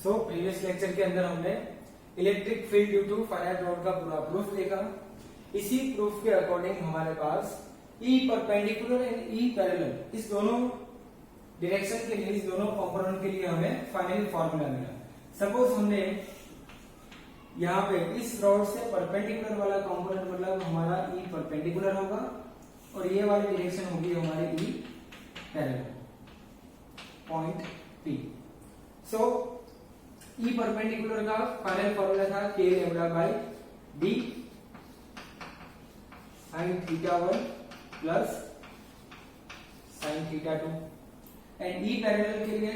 Previous lecture के अंदर हमने electric field due to finite rod का पूरा प्रूफ देखा। इसी प्रूफ के अकॉर्डिंग हमारे पास E perpendicular and E parallel इस दोनों डायरेक्शन के लिए, इस दोनों कंपोनेंट के लिए हमें फाइनल फार्मूला मिला। सपोज हमने यहाँ पे इस रॉड से परपेंडिकुलर वाला कंपोनेंट मतलब हमारा E परपेंडिकुलर होगा और ये वाली डायरेक्शन होगी हमारी E parallel point P। E perpendicular का फाइनल फार्मूला था k lambda by d sin theta 1 plus sin theta 2 and E parallel के लिए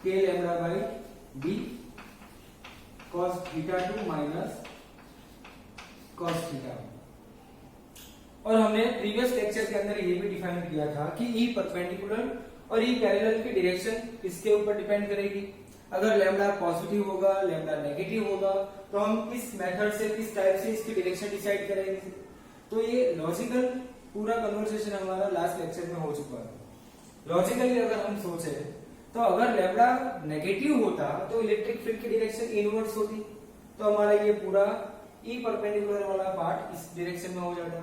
k lambda by d cos theta 2 minus cos theta 1। और हमने प्रीवियस लेक्चर के अंदर ये भी डिफाइन किया था कि E परपेंडिकुलर और E पैरेलल की डायरेक्शन किसके ऊपर डिपेंड करेगी। अगर लैम्डा पॉजिटिव होगा, लैम्डा नेगेटिव होगा, तो हम किस मेथड से, किस टाइप से इसकी डायरेक्शन डिसाइड करेंगे। तो ये लॉजिकल पूरा कन्वर्सेशन हमारा लास्ट लेक्चर में हो चुका है। लॉजिकली अगर हम सोचे तो अगर लैम्डा नेगेटिव होता तो इलेक्ट्रिक फील्ड की डायरेक्शन इनवर्स होती, तो हमारा ये पूरा E परपेंडिकुलर वाला पार्ट इस डायरेक्शन में हो जाता।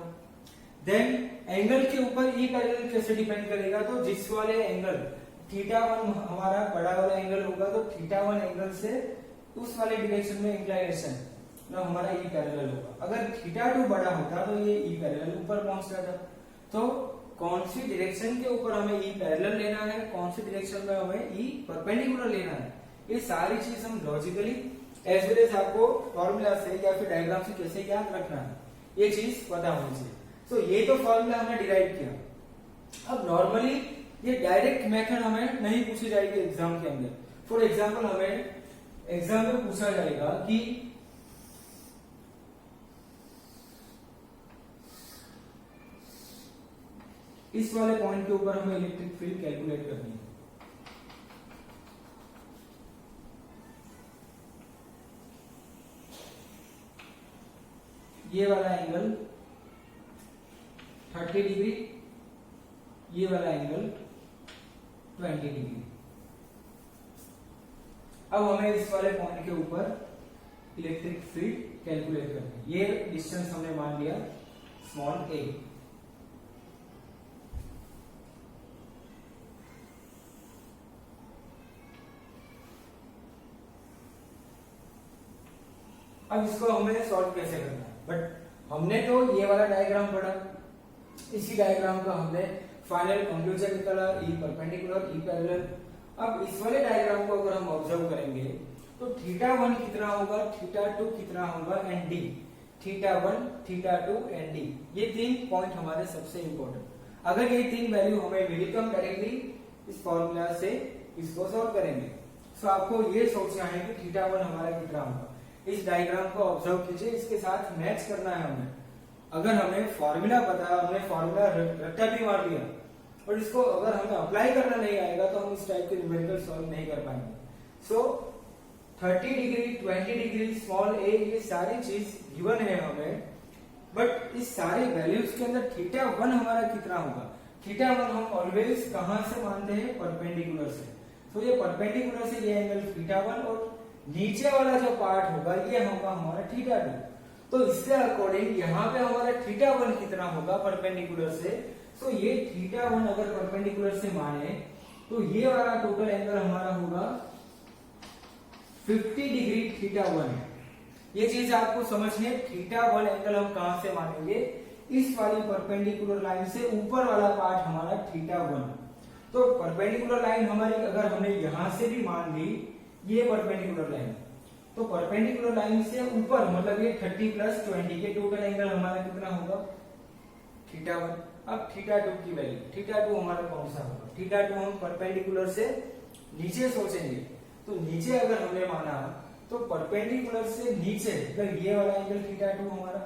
देन एंगल के ऊपर E पैरेलल कैसे डिपेंड करेगा, तो जिस वाले एंगल थीटा 1 हमारा बड़ा वाला एंगल होगा तो थीटा 1 एंगल से उस वाले डायरेक्शन में इंक्लाइनेशन ना हमारा E पैरेलल होगा। अगर थीटा 2 बड़ा होता तो ये E पैरेलल ऊपर पहुंच जाता। तो कौन सी डायरेक्शन के ऊपर हमें E पैरेलल लेना है, कौन सी डायरेक्शन में हमें E परपेंडिकुलर लेना है, ये सारी चीज हम लॉजिकली एज वेल एज आपको फॉर्मूला से या फिर डायग्राम से कैसे याद रखना है, ये चीज पता होनी चाहिए। ये तो फॉर्मूला हमने डिराइव किया। अब नॉर्मली ये डायरेक्ट मेथड हमें नहीं पूछी जाएगी एग्जाम के अंदर। फॉर एग्जाम्पल हमें एग्जाम में पूछा जाएगा कि इस वाले पॉइंट के ऊपर हमें इलेक्ट्रिक फील्ड कैलकुलेट करनी है। ये वाला एंगल 30 डिग्री, ये वाला एंगल 20 डिग्री। अब हमें इस वाले पॉइंट के ऊपर इलेक्ट्रिक फील्ड कैलकुलेट करनी है। ये डिस्टेंस हमने मान लिया स्मॉल a। अब इसको हमें सॉल्व कैसे करना है, बट हमने तो ये वाला डायग्राम पढ़ा, इसी डायग्राम का हमने फाइनल कंक्लूजन निकाला E परपेंडिकुलर E पैरेलल। अब इस वाले डायग्राम को अगर हम ऑब्जर्व करेंगे तो थीटा 1 कितना होगा, थीटा 2 कितना होगा and D, theta 1 theta 2 and D, ये 3 पॉइंट हमारे सबसे इंपॉर्टेंट। अगर ये 3 वैल्यू हमें मिली तो हम डायरेक्टली इस फॉर्मूला से इसको सॉल्व करेंगे। सो आपको ये सोचना है कि थीटा 1 हमारा कितना होगा। इस डायग्राम को ऑब्जर्व कीजिए, इसके साथ मैच करना है हमें। अगर हमें फॉर्मूला पता है, हमने फॉर्मूला रट्टा भी मार दिया और इसको अगर हमें अप्लाई करना नहीं आएगा तो हम इस टाइप के न्यूमेरिकल सॉल्व नहीं कर पाएंगे। 30 डिग्री 20 डिग्री स्मॉल a, ये सारी चीज गिवन है हमें, बट इस सारे वैल्यूज के अंदर थीटा 1 हमारा कितना होगा। थीटा 1 हम ऑलवेज कहां से मानते हैं, परपेंडिकुलर से। ये परपेंडिकुलर से ये एंगल थीटा 1 और नीचे वाला जो पार्ट होगा ये होगा हमारा थीटा 2। तो इसके अकॉर्डिंग यहाँ पे हमारा थीटा 1 कितना होगा परपेंडिकुलर से। ये थीटा 1 अगर परपेंडिकुलर से माने तो ये वाला टोटल एंगल हमारा होगा 50 डिग्री थीटा 1। ये चीज आपको समझनी है। थीटा 1 एंगल हम कहां से मानेंगे, इस वाली परपेंडिकुलर लाइन से ऊपर वाला पार्ट हमारा थीटा 1। तो परपेंडिकुलर लाइन हमारी अगर हमने यहां से भी मान ली, ये परपेंडिकुलर लाइन, तो परपेंडिकुलर लाइन से ऊपर मतलब ये 30 प्लस 20 के टोटल एंगल हमारा कितना होगा, थीटा 1। अब थीटा 2 की वैल्यू, थीटा 2 हमारा कौन सा होगा, थीटा 2 हम परपेंडिकुलर से नीचे सोचेंगे। तो नीचे अगर हमने माना तो परपेंडिकुलर से नीचे मतलब ये वाला एंगल थीटा 2 हमारा।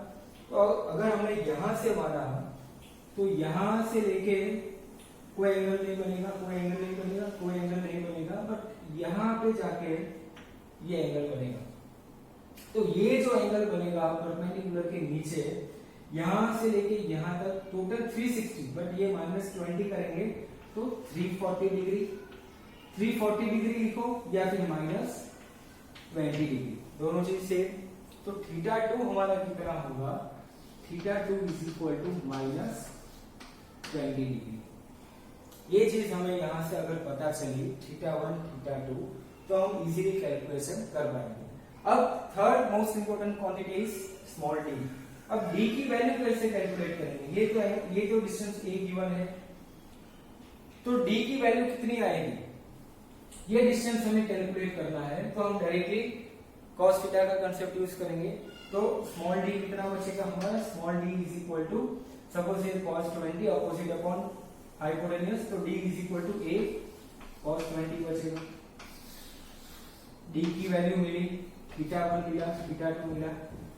तो अगर हमने यहां से माना तो यहां से लेके कोई एंगल नहीं बनेगा, कोई एंगल नहीं बनेगा, कोई एंगल नहीं बनेगा, बट यहाँ पे जाके ये एंगल बनेगा। तो ये जो एंगल बनेगा परपेंडिकुलर के नीचे, यहां से लेके यहां तक टोटल 360, बट ये -20 करेंगे तो 340 डिग्री। 340 डिग्री लिखो या फिर -20 डिग्री, दोनों चीज सेम। तो θ2 हमारा कितना होगा, θ2 इज इक्वल टू -20 डिग्री। ये चीज हमें यहां से अगर पता चली θ1 θ2 तो हम इजीली कैलकुलेशन कर पाएंगे। अब third most important quantity is small D. अब डी की वैल्यू कैसे कैलकुलेट करेंगे, ये तो डिस्टेंस ए गिवन है, तो डी की वैल्यू कितनी आएगी, ये डिस्टेंस हमें कैलकुलेट करना है। तो हम डायरेक्टली cos थीटा का कांसेप्ट यूज करेंगे। तो स्मॉल डी कितना बचेगा हमारा, small D is equal to suppose ये cos 20 ऑपोजिट अपॉन हाइपोटेन्यूज, तो d is equal to a cos 20 बचेगा। d की वैल्यू मिली, θ1 मिला, θ2 मिला,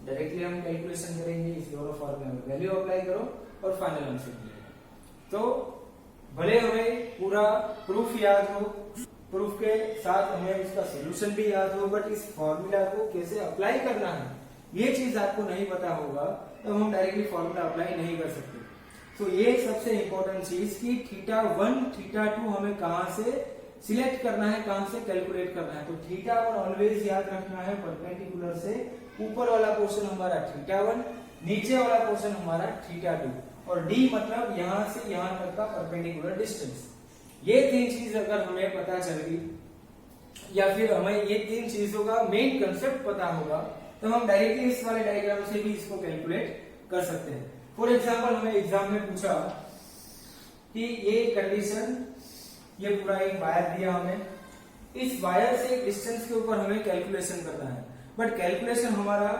डायरेक्टली हम कैलकुलेशन करेंगे, इस दोनों फॉर्मूला में वैल्यू अप्लाई करो और फाइनल आंसर मिलेगा। तो भले हमें पूरा प्रूफ याद हो, प्रूफ के साथ हमें उसका सॉल्यूशन भी याद हो, बट इस फॉर्मूला को कैसे अप्लाई करना है ये चीज आपको नहीं पता होगा तो हम डायरेक्टली फॉर्मूला अप्लाई नहीं कर सकते। तो ये सबसे इंपॉर्टेंट चीज कि θ1 θ2 हमें कहां से सिलेक्ट करना है, कहां से कैलकुलेट करना है। तो θ1 ऑलवेज याद रखना है परपेंडिकुलर से ऊपर वाला पोर्शन हमारा θ1, नीचे वाला पोर्शन हमारा θ2, और d मतलब यहां से यहां तक का परपेंडिकुलर डिस्टेंस। ये तीन चीज अगर हमें पता चल गई या फिर हमें ये तीन चीजों का मेन कंसेप्ट पता होगा तो हम डायरेक्टली इस वाले डायग्राम से भी इसको कैलकुलेट कर सकते हैं। फॉर एग्जांपल हमें एग्जाम में पूछा कि ये कंडीशन, ये पूरा एक वायर दिया हमें, इस वायर से डिस्टेंस के ऊपर हमें कैलकुलेशन करना है, बट कैलकुलेशन हमारा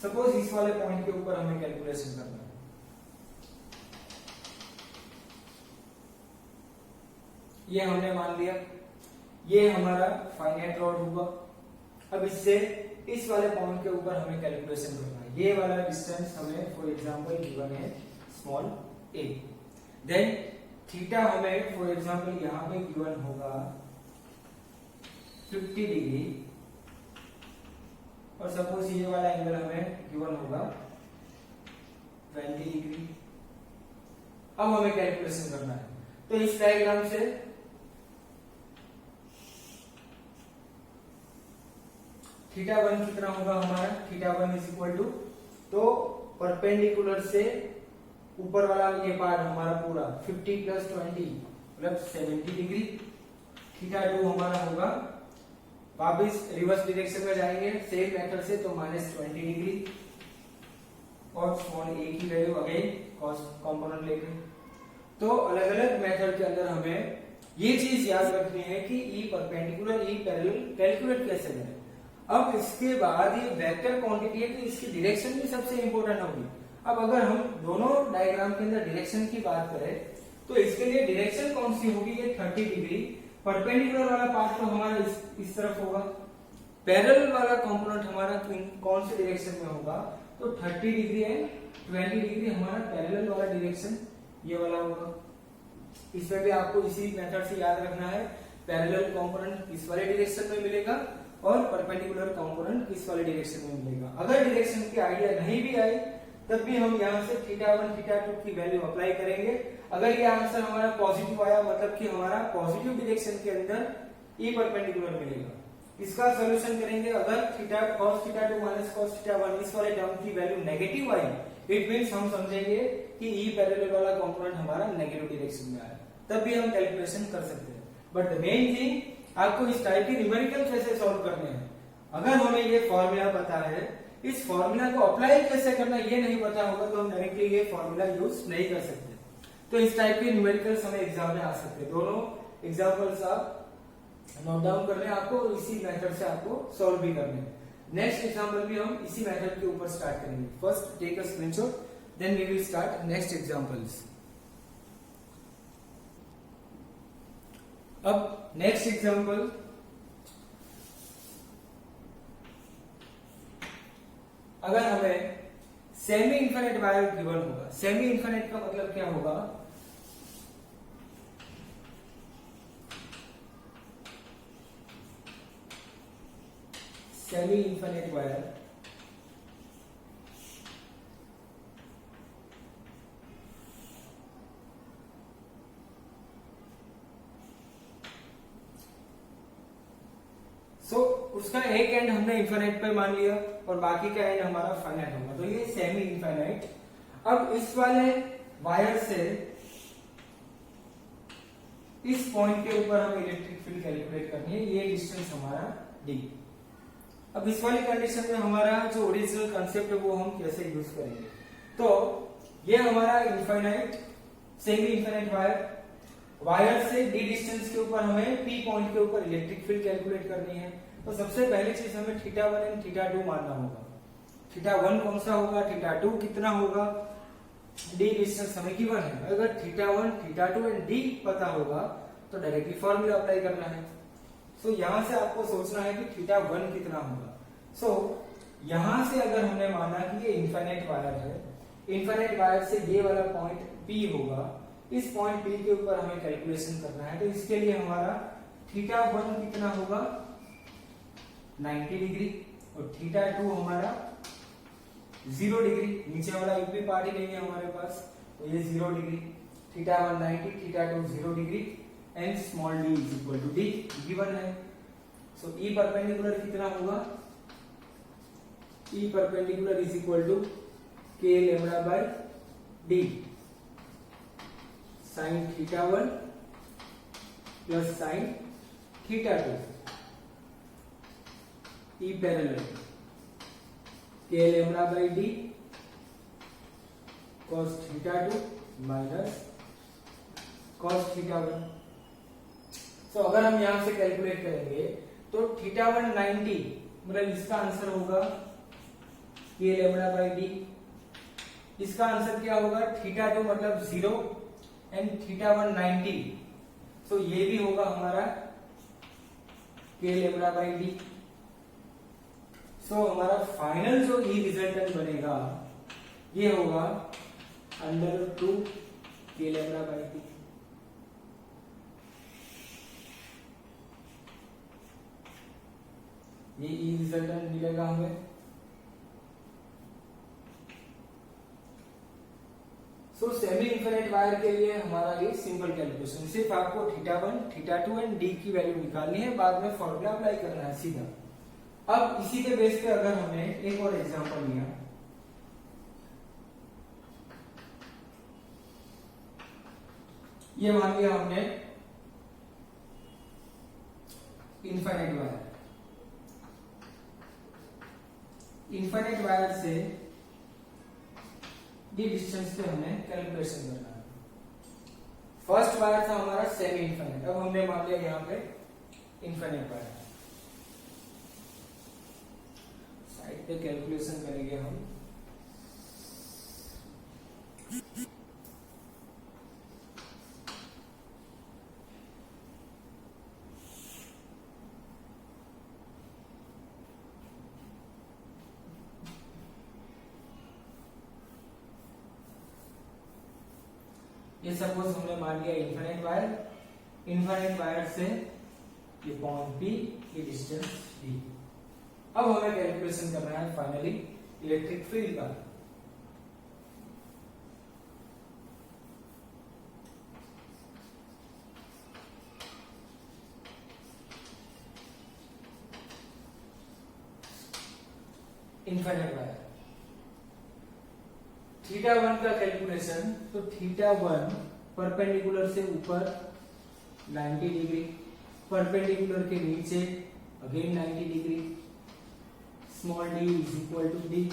सपोज इस वाले पॉइंट के ऊपर हमें कैलकुलेशन करना है। ये हमने मान लिया, ये हमारा फाइनाइट रॉड हुआ। अब इससे इस वाले पॉइंट के ऊपर हमें कैलकुलेशन करना है। ये वाला डिस्टेंस हमें फॉर एग्जांपल गिवन है स्मॉल a, देन थीटा हमें फॉर एग्जांपल यहां पे गिवन होगा 50 डिग्री, और सपोज ये वाला एंगल हमें गिवन होगा 20 डिग्री। अब हमें कैलकुलेशन करना है। तो इस डायग्राम से θ1 कितना होगा हमारा, θ1 इज इक्वल टू, तो परपेंडिकुलर से ऊपर वाला ये पार्ट हमारा पूरा 50 प्लस 20 मतलब 70 डिग्री। θ2 हमारा होगा, वापिस रिवर्स डायरेक्शन में जाएंगे सेम मेथड से, तो -20 डिग्री, और स्मॉल a की वैल्यू अगेन कॉस कंपोनेंट लेके। तो अलग अलग मेथड के अंदर हमें ये चीज याद रखनी है कि E perpendicular, E parallel calculate कैसे करें। अब इसके बाद ये वेक्टर क्वांटिटी है, तो इसकी डायरेक्शन भी सबसे इंपॉर्टेंट होगी। अब अगर हम दोनों डायग्राम के अंदर डायरेक्शन की बात करें तो इसके लिए डायरेक्शन कौन सी होगी, ये 30 डिग्री। परपेंडिकुलर वाला पार्ट तो हमारा इस तरफ होगा, पैरेलल वाला कंपोनेंट हमारा कौन से डायरेक्शन में होगा, तो 30 डिग्री एंड 20 डिग्री हमारा पैरेलल वाला डायरेक्शन ये वाला होगा। इसमें भी आपको इसी मेथड से याद रखना है, पैरेलल कंपोनेंट इस वाले डायरेक्शन में मिलेगा और परपेंडिकुलर कंपोनेंट इस वाले डायरेक्शन में मिलेगा। अगर डायरेक्शन की आइडिया नहीं भी आए तब भी हम यहाँ से θ1 θ2 की वैल्यू अप्लाई करेंगे। अगर ये आंसर हमारा पॉजिटिव आया मतलब कि हमारा पॉजिटिव डायरेक्शन के अंदर ई परपेंडिकुलर मिलेगा। इसका सॉल्यूशन करेंगे। अगर cos θ2 माइनस cos θ1 इस वाले टर्म की value negative I, it means हम समझेंगे कि ई पैरेलल वाला कंपोनेंट हमारा नेगेटिव डायरेक्शन में आया, तब भी हम कैलकुलेशन कर सकते हैं। बट द मेन थिंग आपको इस टाइप की न्यूमेरिकल कैसे सॉल्व करने हैं। अगर हमें ये फॉर्मूला पता है, इस फॉर्मूला को अप्लाई कैसे करना ये नहीं पता होगा तो हम डायरेक्टली ये फॉर्मूला यूज नहीं कर सकते। तो इस टाइप के न्यूमेरिकल्स हमें एग्जाम में आ सकते हैं। दोनों एग्जांपल्स आप नोट डाउन कर लें, आपको इसी मेथड से आपको सॉल्व भी करने हैं। नेक्स्ट एग्जांपल भी हम इसी मेथड के ऊपर स्टार्ट करेंगे। First take a screenshot, then we will start next examples. अब नेक्स्ट एग्जांपल, अगर हमें सेमी इनफिनिट वायर गिवन होगा, सेमी इनफिनिट का मतलब क्या होगा, सेमी इनफिनिट वायर उसका एक एंड हमने इनफाइनाइट पे मान लिया और बाकी का एंड हमारा फाइनाइट होगा, तो ये सेमी इनफाइनाइट। अब इस वाले वायर से इस पॉइंट के ऊपर हमें इलेक्ट्रिक फील्ड कैलकुलेट करनी है, ये डिस्टेंस हमारा डी। अब इस वाली कंडीशन में हमारा जो ओरिजिनल कंसेप्ट है वो हम कैसे यूज करेंगे, तो ये हमारा इनफाइनाइट सेमी इनफाइनाइट वायर से डी डिस्टेंस के ऊपर हमें पी पॉइंट के ऊपर इलेक्ट्रिक फील्ड कैलकुलेट करनी है। तो सबसे पहली चीज हमें थीटा 1 एंड थीटा 2 मानना होगा। थीटा 1 कौन सा होगा, थीटा 2 कितना होगा, डी डिस्टेंस हमें गिवन है। अगर थीटा 1 थीटा 2 एंड डी पता होगा तो डायरेक्टली फॉर्मूला अप्लाई करना है। सो यहां से आपको सोचना है कि थीटा 1 कितना होगा। सो यहां से अगर हमने माना कि ये इनफाइनाइट वायर है, इनफाइनाइट वायर से ये वाला पॉइंट पी होगा, इस पॉइंट पी के ऊपर हमें कैलकुलेशन करना है। तो इसके लिए हमारा थीटा 1 कितना होगा 90 डिग्री और थीटा 2 हमारा 0 डिग्री। नीचे वाला एक भी पार्ट ही नहीं है हमारे पास, तो ये 0 degree. Theta 1 90, theta 2 0 degree and small D is equal to D given है। सो ई परपेंडिकुलर कितना होगा, E perpendicular is equal to K lambda by D sine theta 1 plus sine theta 2 E parallel K lambda by D cos theta 2 minus cos theta 1। तो अगर हम यहां से calculate करेंगे तो थीटा 1 90, मतलब इसका आंसर होगा के लैम्डा बाय डी। इसका आंसर क्या होगा, थीटा 2 मतलब 0 एंड थीटा 1 90, सो ये भी होगा हमारा के लैम्डा बाय डी। सो हमारा फाइनल जो ई रिजल्टेंट बनेगा ये होगा √2 के लैम्डा बाय डी। ये ई रिजल्टेंट मिलेगा हमें। सो सेमी इनफिनिट वायर के लिए हमारा ये सिंपल कैलकुलेशन, सिर्फ आपको थीटा 1 थीटा 2 एंड डी की वैल्यू निकालनी है, बाद में फॉर्मूला अप्लाई करना है सीधा। अब इसी के बेस पे अगर हमने एक और एग्जांपल लिया, ये मान लिया हमने इनफाइनाइट वायर, इनफाइनाइट वायर से डी डिस्टेंस पे हमें कैलकुलेशन करना है। फर्स्ट वायर था हमारा सेमी इनफाइनाइट, अब हमने मान लिया यहाँ पे इनफाइनाइट वायर। साइड पे कैलकुलेशन करेंगे हम। ये सपोज हमने मान लिया इनफाइनाइट वायर, इनफाइनाइट वायर से ये पॉइंट पी, ये डिस्टेंस डी। अब हमें कैलकुलेशन करना है फाइनली इलेक्ट्रिक फील्ड का। इनफाइनाइट वायर थीटा 1 का कैलकुलेशन, तो थीटा 1 परपेंडिकुलर से ऊपर 90 डिग्री, परपेंडिकुलर के नीचे again 90 degree, small D is equal to D.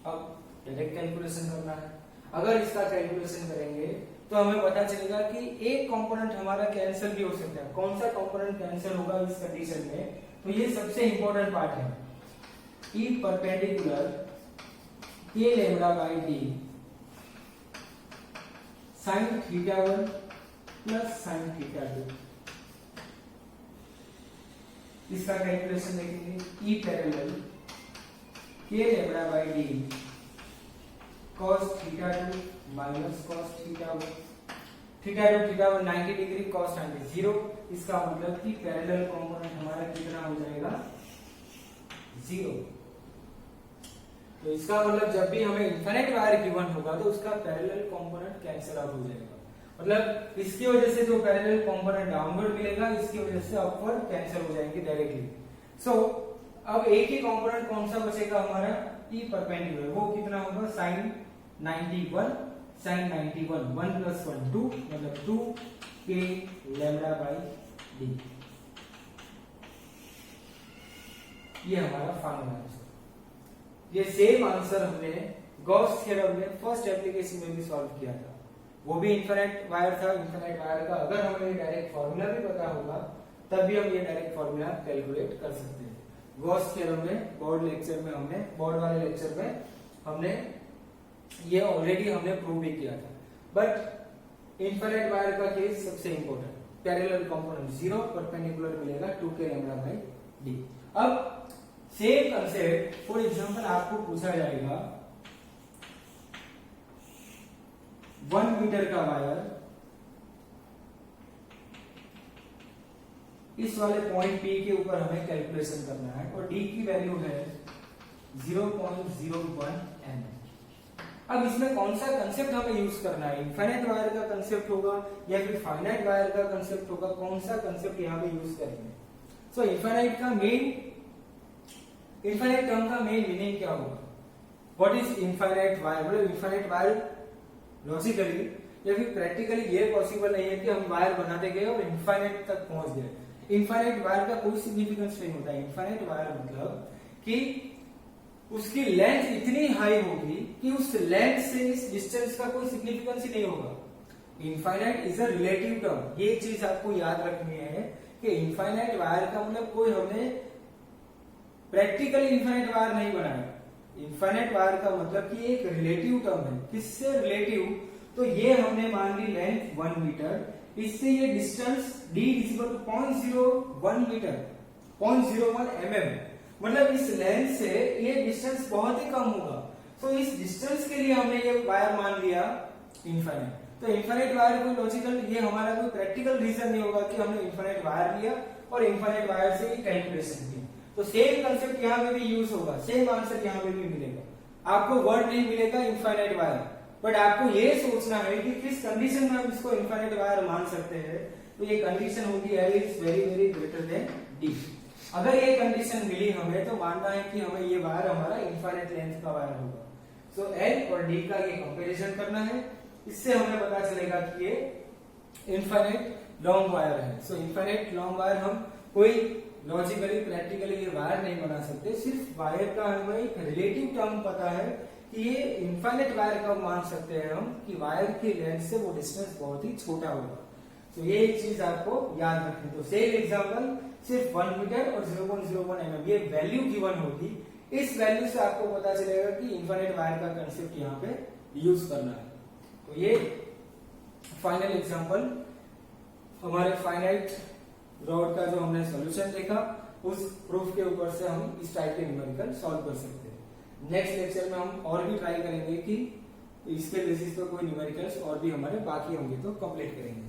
अब डायरेक्ट कैलकुलेशन करना है। अगर इसका कैलकुलेशन करेंगे तो हमें पता चलेगा कि एक कंपोनेंट हमारा कैंसिल भी हो सकता है। कौन सा कंपोनेंट कैंसिल होगा इस कंडीशन में, तो ये सबसे इंपॉर्टेंट पार्ट है। ई परपेंडिकुलर के lambda by D sine theta 1 plus sine theta 2, इसका कैलकुलेशन देखेंगे। ई parallel K lambda by D cos theta 2 minus cos theta 1, theta 2 theta 1 90 degree, cos 90 0। इसका मतलब कि पैरेलल कंपोनेंट हमारा कितना हो जाएगा 0। तो इसका मतलब जब भी हमें इनफिनिट वायर गिवन होगा तो उसका पैरेलल कंपोनेंट कैंसिल आउट हो जाएगा। मतलब इसकी वजह से जो पैरेलल कंपोनेंट डाउनवर्ड मिलेगा, इसकी वजह से अपवर्ड कैंसिल हो जाएंगे डायरेक्टली। सो अब एक ही कंपोनेंट कौन सा बचेगा हमारा, ई परपेंडिकुलर, वो कितना होगा sin 91, sin 91 1 + 1 2 मतलब 2 k लैम्डा बाई डी। ये हमारा फाइनल आंसर। ये सेम आंसर हमने गॉस थ्योरम में फर्स्ट एप्लीकेशन में भी सॉल्व किया था, वो भी इनफिनिट वायर था। इनफिनिट वायर का अगर हमें डायरेक्ट फॉर्मूला भी पता होगा तब भी हम ये डायरेक्ट फॉर्मूला कैलकुलेट कर सकते हैं। गॉस थ्योरम में बोर्ड लेक्चर में हमने, बोर्ड वाले लेक्चर में हमने ये ऑलरेडी हमने प्रूव भी किया था। बट इनफिनिट वायर का केस सबसे इंपॉर्टेंट, पैरेलल कंपोनेंट 0, परपेंडिकुलर मिलेगा 2k लैम्डा बाई डी। अब सेम कंसेप्ट फॉर एग्जांपल आपको पूछा जाएगा 1 मीटर का वायर इस वाले पॉइंट P के ऊपर हमें कैलकुलेशन करना है और D की वैल्यू है 0.01 mm। अब इसमें कौन सा कंसेप्ट हमें यूज करना है, इनफाइनाइट वायर का कंसेप्ट होगा या फिर फाइनाइट वायर का कंसेप्ट होगा, कौन सा कंसेप्ट यहाँ पे यूज करेंगे। सो इनफाइनाइट टर्म का मेन मीनिंग क्या होगा, व्हाट इज इनफाइनाइट वायर, मतलब इनफाइनाइट वायर लॉजिकली या फिर प्रैक्टिकली ये पॉसिबल नहीं है कि हम वायर बनाते गए और इनफाइनाइट तक पहुंच गए। इनफाइनाइट वायर का कोई सिग्निफिकेंस नहीं होता है। इनफाइनाइट वायर मतलब कि उसकी लेंथ इतनी हाई होगी कि उस लेंथ से इस डिस्टेंस का कोई सिग्निफिकेंस ही नहीं होगा। Infinite is a relative term, ये चीज आपको याद रखनी है कि इनफाइनाइट वायर का मतलब कोई हमने प्रैक्टिकली इनफाइनाइट वायर नहीं बनाया। इनफाइनाइट वायर का मतलब कि एक रिलेटिव टर्म है। किससे रिलेटिव, तो ये हमने मान ली लेंथ 1 मीटर, इससे ये डिस्टेंस d = 0.01 मीटर, 0.01 mm, मतलब इस लेंथ से ये डिस्टेंस बहुत ही कम होगा। तो इस डिस्टेंस के लिए हमने ये वायर मान लिया इनफाइनाइट। तो इनफाइनाइट वायर को लॉजिकल, ये हमारा कोई प्रैक्टिकल रीजन नहीं होगा कि हमने इनफाइनाइट वायर लिया और इनफाइनाइट वायर से ही कैलकुलेशन किया। तो सेम कंसेप्ट यहाँ पे भी यूज होगा, सेम आंसर यहाँ पे भी मिलेगा। आपको वर्ड नहीं मिलेगा इनफाइनाइट वायर, बट आपको ये सोचना है कि किस कंडीशन में हम इसको इनफाइनाइट वायर मान सकते हैं। तो ये कंडीशन होगी L is very very greater than D। अगर ये कंडीशन मिली हमें तो मानना है कि हमें ये वायर हमारा इनफाइनाइट लेंथ का वायर होगा। सो L और D का ये कंपैरिजन करना है, इससे हमें पता चलेगा कि ये इनफाइनाइट लॉन्ग वायर है। सो इनफाइनाइट लॉन्ग वायर हम कोई लॉजिकली प्रैक्टिकली ये वायर नहीं बना सकते, सिर्फ वायर का हमें एक रिलेटिव टर्म पता है कि ये इनफाइनाइट वायर कब मान सकते हैं हम, कि वायर की लेंथ से वो डिस्टेंस बहुत ही छोटा होगा। तो ये एक चीज आपको याद रखनी। तो सेम एग्जांपल सिर्फ 1 मीटर और 0.01 mm ये वैल्यू गिवन होगी, इस वैल्यू से आपको पता चलेगा कि इनफाइनाइट वायर का कंसेप्ट यहाँ पे यूज करना है। तो ये फाइनल एग्जांपल हमारे फाइनाइट रॉड का जो हमने सॉल्यूशन देखा, उस प्रूफ के ऊपर से हम इस टाइप के न्यूमेरिकल सॉल्व कर सकते हैं। नेक्स्ट लेक्चर में हम और भी ट्राई करेंगे कि इसके बेसिस पर कोई न्यूमेरिकल्स और भी हमारे बाकी होंगे तो कंप्लीट करेंगे।